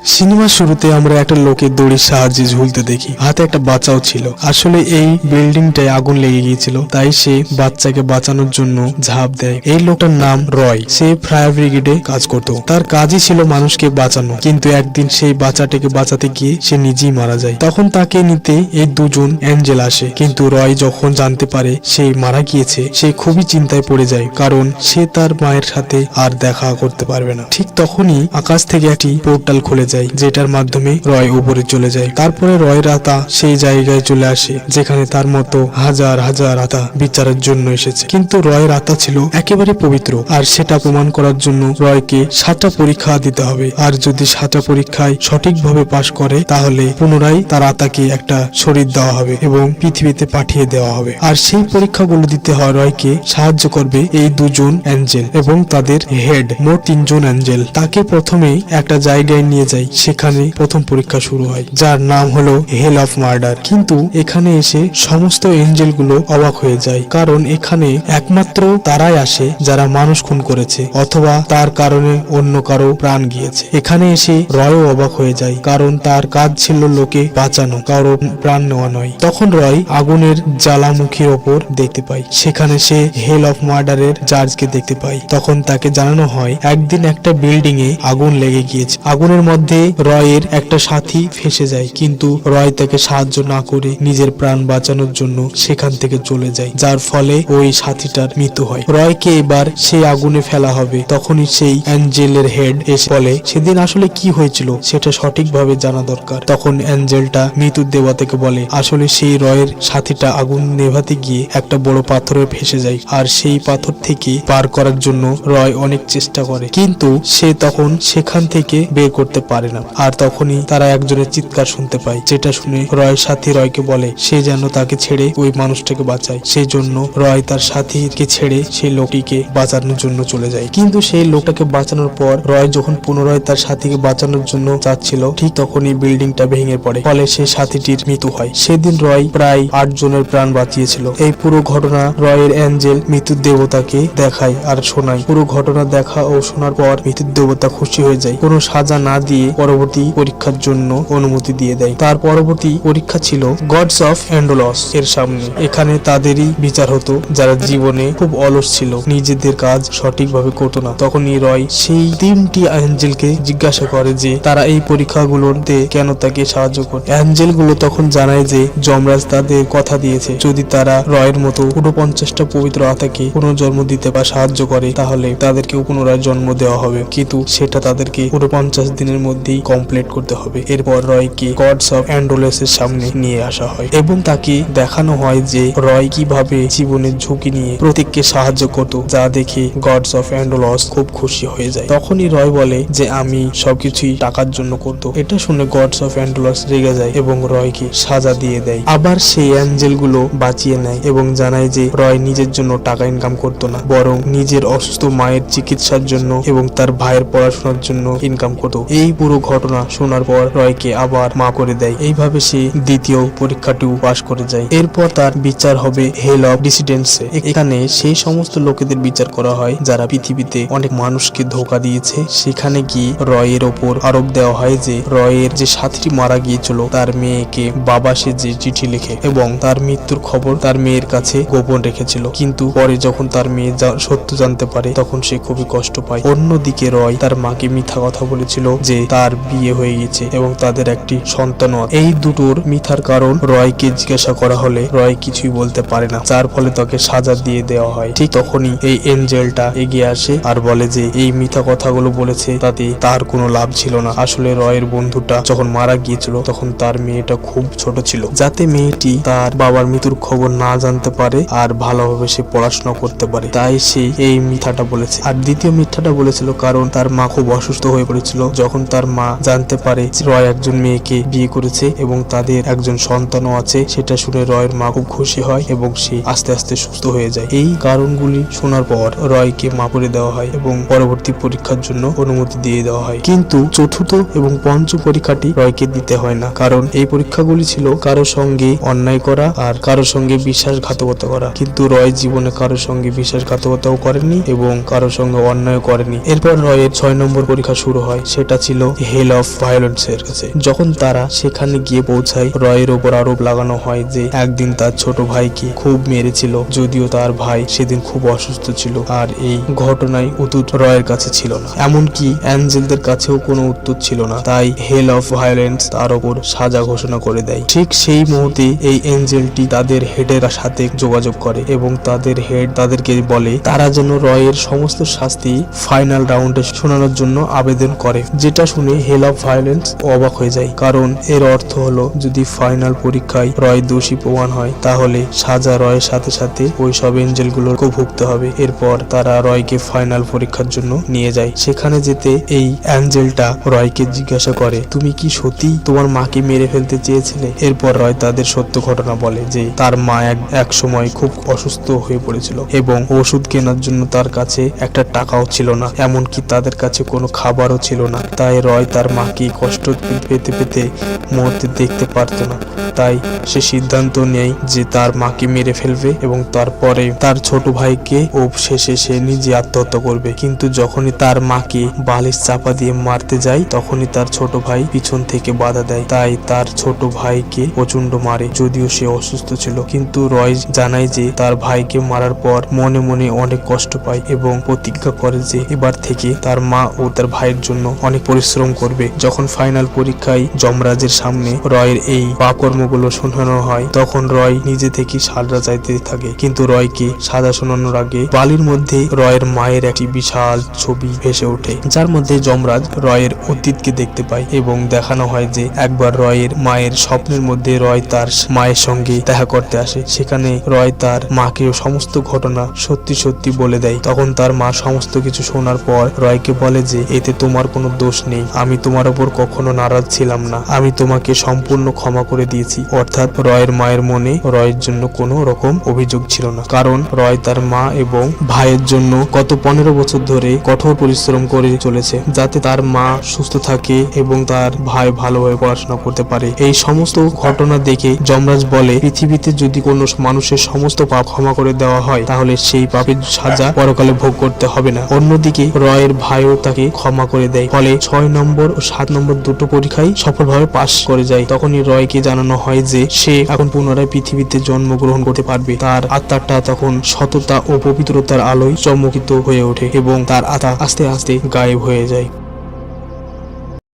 সিনেমার শুরুতে আমরা একটা লোকের দড়ির সাহায্যে ঝুলতে দেখি, হাতে একটা বাচ্চাও ছিল। আসলে এই বিল্ডিংটায় আগুন লেগে গিয়েছিল, তাই সে বাচ্চাকে বাঁচানোর জন্য ঝাঁপ দেয়। এই লোকটার নাম রয়। সে ফায়ার ব্রিগেডে কাজ করত। তার কাজই ছিল মানুষকে বাঁচানো, কিন্তু একদিন সেই বাচ্চাটাকে বাঁচাতে গিয়ে সে নিজেই মারা যায়। তখন তাকে নিতে এই দুজন অ্যাঞ্জেল আসে, কিন্তু রয় যখন জানতে পারে সে মারা গিয়েছে, সে খুবই চিন্তায় পড়ে যায়, কারণ সে তার মায়ের সাথে আর দেখা করতে পারবে না। ঠিক তখনই আকাশ থেকে একটি পোর্টাল খুলে যায়, যেটার মাধ্যমে রয় উপরে চলে যায়। তারপরে রয় রাতা সেই জায়গায় চলে আসে যেখানে তার মতো হাজার হাজার আত্মা বিচারের জন্য এসেছে। কিন্তু রয়ের আত্মা ছিল একেবারে পবিত্র, আর সেটা প্রমাণ করার জন্য রয়কে 7টা পরীক্ষা দিতে হবে। আর যদি 7টা পরীক্ষায় সঠিকভাবে পাশ করে, তাহলে পুনরায় তার আত্মাকে একটা শরীর দেওয়া হবে এবং পৃথিবীতে পাঠিয়ে দেওয়া হবে। আর সেই পরীক্ষাগুলো দিতে হয় রয়কে সাহায্য করবে এই দুজন অ্যাঞ্জেল এবং তাদের হেড, মোট 3জন অ্যাঞ্জেল। তাকে প্রথমে একটা জায়গায় নিয়ে যায়, সেখানে প্রথম পরীক্ষা শুরু হয়, যার নাম হলো হেল অফ মার্ডার। কিন্তু এখানে এসে সমস্ত এঞ্জেল গুলো অবাক হয়ে যায়, কারণ এখানে একমাত্র তারাই আসে যারা মানুষ খুন করেছে অথবা তার কারণে অন্য কারো প্রাণ গিয়েছে। এখানে এসে রয়ও অবাক হয়ে যায়, কারণ তার কাজ ছিল লোকে বাঁচানো, কারো প্রাণ নেওয়া নয়। তখন রয় আগুনের জ্বালামুখীর ওপর দেখতে পায়, সেখানে সে হেল অফ মার্ডারের জাজকে দেখতে পায়। তখন তাকে জানানো হয় একদিন একটা বিল্ডিং এ আগুন লেগে গিয়েছে। আগুনের মধ্যে রয়ের একটা সাথী ফেসে যায়, কিন্তু রয় তাকে সাহায্য না করে নিজের প্রাণ বাঁচানোর জন্য সেখান থেকে চলে যায়, যার ফলে ওই সাথীটার মৃত্যু হয়। রয়কে এবার সেই আগুনে ফেলা হবে। তখনই সেই অ্যাঞ্জেলের হেড এসে বলে সেদিন আসলে কি হয়েছিল সেটা সঠিকভাবে জানা দরকার। তখন অ্যাঞ্জেলটা মৃত্যুর দেবতাকে বলে আসলে সেই রয়ের সাথীটা আগুন নেভাতে গিয়ে একটা বড় পাথরে ফেসে যায়, আর সেই পাথর থেকে পার করার জন্য রয় অনেক চেষ্টা করে, কিন্তু সে তখন সেখান থেকে বের করতে পারে না। আর তখনই তারা একজনের চিৎকার শুনতে পায়, যেটা শুনে রয়ের সাথী রয়কে বলে সে যেন তাকে ছেড়ে ওই মানুষটাকে বাঁচায়। সেই জন্য রয় তার সাথীকে ছেড়ে সেই লোকটিকে বাঁচানোর জন্য চলে যায়। কিন্তু সেই লোকটাকে বাঁচানোর পর রয় যখন পুনরায় তার সাথীকে বাঁচানোর জন্য যাচ্ছিল, ঠিক তখনই বিল্ডিংটা ভেঙে পড়ে, ফলে সেই সাথীটির মৃত্যু হয়। সেদিন রয় প্রায় 8 জনের প্রাণ বাঁচিয়েছিল। এই পুরো ঘটনা রয়ের অ্যাঞ্জেল মৃত্যুর দেবতাকে দেখায় আর শোনায়। পুরো ঘটনা দেখা ও শোনার পর মৃত্যুর দেবতা খুশি হয়ে যায়, কোনো সাজা না দিয়ে পরবর্তী পরীক্ষার জন্য অনুমতি দিয়ে দেয়। তার পরবর্তী পরীক্ষা ছিল গডস অফ অ্যান্ডোলস এর সামনে। এখানে তাদেরই বিচার হতো যারা জীবনে খুব অলস ছিল, নিজেদের কাজ সঠিকভাবে করতো না। তখনই রয় সেই 3টি অ্যাঞ্জেলকে জিজ্ঞাসা করে যে তারা এই পরীক্ষাগুলোতে কেন তাকে সাহায্য করে। অ্যাঞ্জেলগুলো তখন জানায় যে যমরাজ তাদের কথা দিয়েছে যদি তারা রয়ের মতো 49টা পবিত্র আত্মাকে পুনর্জন্ম দিতে বা সাহায্য করে, তাহলে তাদেরকে পুনরায় জন্ম দেওয়া হবে, কিন্তু সেটা তাদেরকে 49 দিনের মধ্যেই কমপ্লিট করতে হবে। এরপর রয়কে গডস অফ অ্যান্ডোলস এর সামনে নিয়ে আসা হয় এবং তাকে দেখানো হয় যে রয় কিভাবে জীবনের ঝুঁকি নিয়ে প্রত্যেককে সাহায্য করত, যা দেখে গডস অফ অ্যান্ডোলস খুব খুশি হয়ে যায়। তখনই রয় বলে যে আমি সবকিছুই টাকার জন্য করতো। এটা শুনে গডস অফ অ্যান্ডোলস রেগে যায় এবং রয়কে সাজা দিয়ে দেয়। আবার সেই অ্যাঞ্জেল গুলো বাঁচিয়ে নেয় এবং জানায় যে রয় নিজের জন্য টাকা ইনকাম করতো না, বরং নিজের অসুস্থ মায়ের চিকিৎসার জন্য এবং তার ভাইয়ের পড়াশোনার জন্য ইনকাম করতো। এই পুরো ঘটনা শোনার পর রয়কে আবার মা করে দেয়। এইভাবে সে দ্বিতীয় পরীক্ষাটিও পাশ করে যায়। এরপর তার বিচার হবে হেল অফ ডিসিডেন্টসে। এখানে সেই সমস্ত লোকেদের বিচার করা হয় যারা পৃথিবীতে অনেক মানুষকে ধোঁকা দিয়েছে। সেখানে গিয়ে রয়ের ওপর আরোপ দেওয়া হয় যে রয়ের যে সাথীটি মারা গিয়েছিল তার মেয়েকে বাবা সে যে চিঠি লিখে এবং তার মৃত্যুর খবর তার মেয়ের কাছে গোপন রেখেছিল, কিন্তু পরে যখন তার মেয়ে সত্য জানতে পারে তখন সে খুবই কষ্ট পায়। অন্যদিকে রয় তার মাকে মিথ্যা কথা বলেছিল যে তার বিয়ে হয়ে গেছে এবং তাদের একটি সন্তান আছে। এই দুটোর মিথ্যার কারণ রয়কে জিজ্ঞাসা করা হলে রয় কিছুই বলতে পারে না, যার ফলে তাকে সাজা দিয়ে দেওয়া হয়। ঠিক তখনই এই এঞ্জেলটা এগিয়ে আসে আর বলে যে এই মিথ্যা কথাগুলো বলেছে তাতে তার কোনো লাভ ছিল না। আসলে রয়ের বন্ধুটা যখন মারা গিয়েছিল তখন তার মেয়েটা খুব ছোট ছিল, যাতে মেয়েটি তার বাবার মৃত্যুর খবর না জানতে পারে আর ভালোভাবে সে পড়াশোনা করতে পারে, তাই সে এই মিথ্যাটা বলেছে। আর দ্বিতীয় মিথ্যাটা বলেছিল কারণ তার মা খুব অসুস্থ হয়ে পড়েছিল। যখন তার মা জানতে পারে রয় একজন মেয়েকে বিয়ে করেছে এবং তাদের একজন সন্তানও আছে, সেটা শুনে রয়ের মা খুব খুশি হয় এবং সে আস্তে আস্তে সুস্থ হয়ে যায়। এই কারণগুলি শোনার পর রয়কে মা করে দেওয়া হয় এবং পরবর্তী পরীক্ষার জন্য অনুমতি দিয়ে দেওয়া হয়। কিন্তু চতুর্থ এবং পঞ্চম পরীক্ষাটি রয়কে দিতে হয় না, কারণ এই পরীক্ষাগুলি ছিল কারো সঙ্গে অন্যায় করা আর কারো সঙ্গে বিশ্বাসঘাতকতা করা। কিন্তু রয় জীবনে কারো সঙ্গে বিশ্বাসঘাতকতাও করেনি এবং কারো সঙ্গে অন্যায় করেনি। এরপর রয়ের 6 নম্বর পরীক্ষা শুরু হয়, সেটা ছিল হেল অফ ভায়োলেন্স এর কাছে। যখন তারা সেখানে গিয়ে পৌঁছায়, রয়ের ওপর আরোপ লাগানো হয় যে একদিন তার ছোট ভাইকে খুব মেরেছিল, যদিও তার ভাই সেদিন খুব অসুস্থ ছিল আর এই ঘটনায় উত্তর রয়ের কাছে ছিল না। এমনকি অ্যাঞ্জেলদের কাছেও কোনো উত্তর ছিল না। তাই হেল অফ ভায়োলেন্স তার ওপর সাজা ঘোষণা করে দেয়। ঠিক সেই মুহূর্তে এই এঞ্জেলটি তাদের হেডের সাথে যোগাযোগ করে এবং তাদের হেড তাদেরকে বলে তারা যেন রয়ের সমস্ত শাস্তি ফাইনাল রাউন্ডে শোনানোর জন্য আবেদন করে। যেটা শুনে হেল অফ ভায়োলেন্স অবাক হয়ে যায়, কারণ এর অর্থ হলো যদি ফাইনাল পরীক্ষায় রয় দোষী প্রমাণ হয় তাহলে সাজা রয়ের সাথে সাথে ওই সব এঞ্জেলগুলোকেও ভুগতে হবে। এরপর তারা রয়কে ফাইনাল পরীক্ষার জন্য নিয়ে যায়। সেখানে যেতে এই অ্যাঞ্জেলটা রয়কে জিজ্ঞাসা করে, তুমি কি সত্যি তোমার মাকে মেরে ফেলতে চেয়েছিলে? এরপর রয় তাদের সত্য ঘটনা বলে যে তার মা এক সময় খুব অসুস্থ হয়ে পড়েছিল এবং ওষুধ কেনার জন্য তার কাছে একটা টাকাও ছিল না, এমনকি তাদের কাছে কোনো খাবারও ছিল না। তাই রয় তার মাকে কষ্ট পেতে পেতে মরতে দেখতে পারত না। তাই সে সিদ্ধান্ত নেয় যে তার মাকে মেরে ফেলবে এবং তারপরে তার ছোট ভাইকে ও শেষে সে নিজে আত্মহত্যা করবে। কিন্তু যখনই তার মাকে বালিশ চাপা দিয়ে মারতে যায় তখনই তার ছোট ভাই পিছন থেকে বাধা দেয়। তাই তার ছোট ভাইকে প্রচন্ড মারে, যদিও সে অসুস্থ ছিল। কিন্তু রয় জানায় যে তার ভাইকে মারার পর মনে মনে অনেক কষ্ট পায় এবং প্রতিজ্ঞা করে যে এবার থেকে তার মা ও তার ভাইয়ের জন্য অনেক পরিশ্রম করবে। যখন ফাইনাল পরীক্ষায় যমরাজের সামনে রয়ের এই পাপকর্মগুলো শোনানো হয় তখন রয় নিজে থেকে সাজা চাইতে থাকে, কিন্তু রয়কে সাজা শোনানোর আগে বালির মধ্যে রয়ের মায়ের একটি বিশাল ছবি ভেসে ওঠে, যার মধ্যে যমরাজ রয়ের অতীতকে দেখতে পায় এবং দেখানো হয় যে একবার রয়ের মায়ের স্বপ্নের মধ্যে রয় তার মায়ের সঙ্গে দেখা করতে আসে। সেখানে রয় তার মাকে সমস্ত ঘটনা সত্যি সত্যি বলে দেয়। তখন তার মা সমস্ত কিছু শোনার পর রয়কে বলে যে এতে তোমার কোনো দোষ নেই, আমি তোমার উপর কখনো নারাজ ছিলাম না, আমি তোমাকে সম্পূর্ণ ক্ষমা করে দিয়েছি। অর্থাৎ রয়ের মায়ের মনে রয়ের জন্য কোনো রকম অভিযোগ ছিল না, কারণ রয় তার মা এবং ভাইয়ের জন্য গত 15 বছর ধরে কঠোর পরিশ্রম করে চলেছে যাতে তার মা সুস্থ থাকে এবং তার ভাই ভালোভাবে পড়াশোনা করতে পারে। এই সমস্ত ঘটনা দেখে যমরাজ বলে পৃথিবীতে যদি কোনো মানুষের সমস্ত পাপ ক্ষমা করে দেওয়া হয় তাহলে সেই পাপের সাজা পরকালে ভোগ করতে হবে না। অন্যদিকে রয়ের ভাইও তাকে ক্ষমা করে দেয়, ফলে 6 নম্বর ও 7 নম্বর দুটো পরীক্ষায় সফলভাবে পাশ করে যায়। তখনই রয়কে জানানো হয় যে সে এখন পুনরায় পৃথিবীতে জন্মগ্রহণ করতে পারবে। তার আত্মাটা তখন সততা ও পবিত্রতার আলোয় চমকিত হয়ে ওঠে এবং তার আত্মা আস্তে আস্তে গায়েব হয়ে যায়।